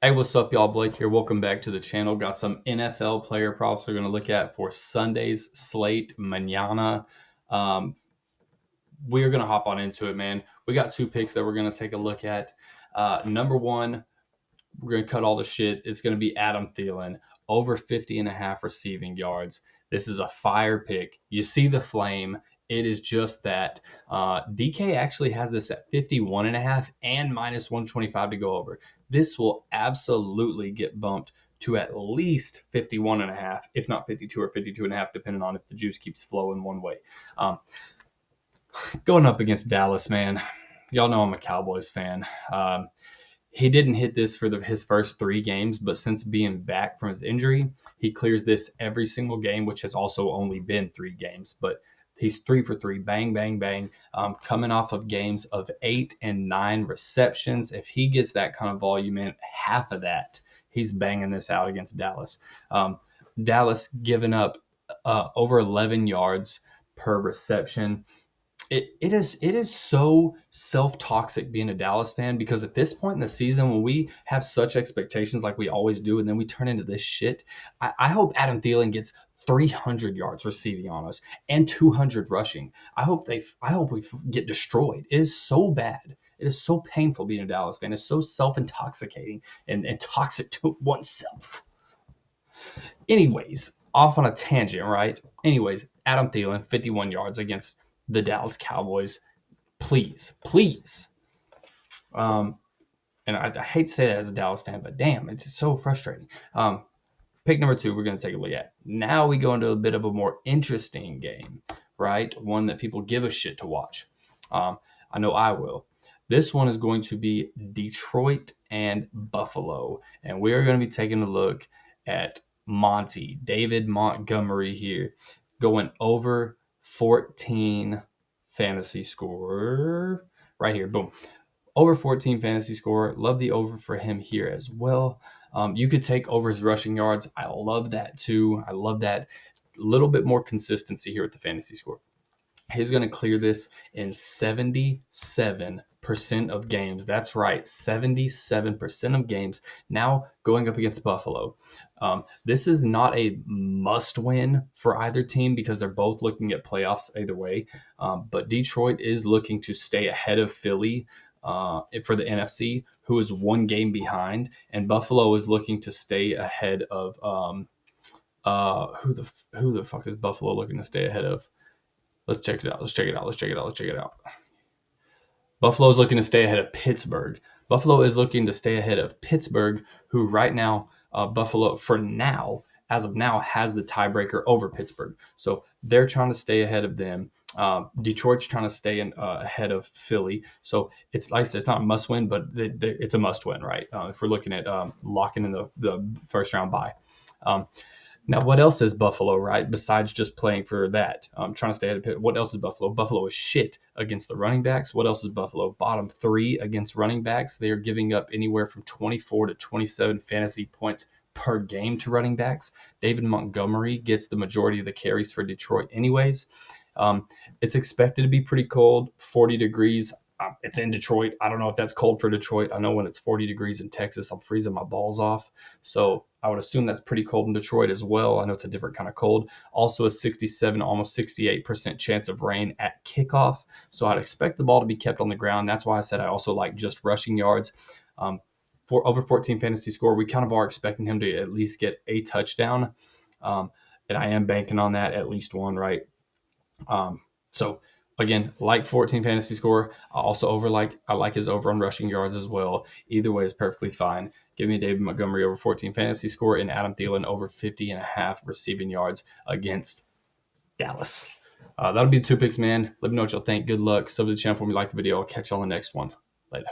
Hey, what's up, y'all? Blake here. Welcome back to the channel. Got some NFL player props we're going to look at for Sunday's slate, manana. Um, we're going to hop on into it, man. We got two picks that we're going to take a look at. Number one, we're going to cut all the shit. It's going to be Adam Thielen, over 50.5 receiving yards. This is a fire pick. You see the flame. It is just that. DK actually has this at 51.5 and minus 125 to go over. This will absolutely get bumped to at least 51.5, if not 52 or 52.5, depending on if the juice keeps flowing one way. Going up against Dallas, man. Y'all know I'm a Cowboys fan. He didn't hit this for his first 3 games, but since being back from his injury, he clears this every single game, which has also only been 3 games. But he's 3 for 3, bang, bang, bang, coming off of games of 8 and 9 receptions. If he gets that kind of volume in, half of that, he's banging this out against Dallas. Dallas giving up over 11 yards per reception. It is so self-toxic being a Dallas fan, because at this point in the season, when we have such expectations like we always do, and then we turn into this shit, I hope Adam Thielen gets 300 yards receiving on us and 200 rushing. I hope we get destroyed. It is so bad. It is so painful being a Dallas fan. It's so self-intoxicating and toxic to oneself. Anyways, off on a tangent, right? Anyways, Adam Thielen, 51 yards against the Dallas Cowboys. Please, please. And I hate to say that as a Dallas fan, but damn, it's so frustrating. Pick number 2, we're going to take a look at. Now we go into a bit of a more interesting game, right? One that people give a shit to watch. I know I will. This one is going to be Detroit and Buffalo. And we are going to be taking a look at David Montgomery here, going over 14 fantasy score right here. Boom. Over 14 fantasy score. Love the over for him here as well. You could take over his rushing yards. I love that too. I love that. A little bit more consistency here with the fantasy score. He's going to clear this in 77% of games. That's right, 77% of games. Now going up against Buffalo. This is not a must win for either team, because they're both looking at playoffs either way. But Detroit is looking to stay ahead of Philly for the NFC, who is 1 game behind, and Buffalo is looking to stay ahead of who the fuck is Buffalo looking to stay ahead of? Let's check it out. Buffalo is looking to stay ahead of Pittsburgh. Buffalo is looking to stay ahead of Pittsburgh, who right now, Buffalo, as of now, has the tiebreaker over Pittsburgh. So they're trying to stay ahead of them. Detroit's trying to stay ahead of Philly. So it's like I said, it's not a must win, but it's a must win, right? If we're looking at locking in the first round bye. Now, what else is Buffalo, right? Besides just playing for that, trying to stay ahead of Pitt. What else is Buffalo? Buffalo is shit against the running backs. What else is Buffalo? Bottom 3 against running backs. They are giving up anywhere from 24 to 27 fantasy points per game to running backs. David Montgomery gets the majority of the carries for Detroit anyways. It's expected to be pretty cold, 40 degrees. It's in Detroit. I don't know if that's cold for Detroit. I know when it's 40 degrees in Texas, I'm freezing my balls off. So I would assume that's pretty cold in Detroit as well. I know it's a different kind of cold. Also a 67, almost 68% chance of rain at kickoff. So I'd expect the ball to be kept on the ground. That's why I said I also like just rushing yards. For over 14 fantasy score, we kind of are expecting him to at least get a touchdown. And I am banking on that, at least one, right? So again, like 14 fantasy score. I like his over on rushing yards as well. Either way is perfectly fine. Give me David Montgomery over 14 fantasy score and Adam Thielen over 50.5 receiving yards against Dallas. That'll be the 2 picks, man. Let me know what y'all think. Good luck. Sub to the channel for me. Like the video. I'll catch y'all on the next one. Later.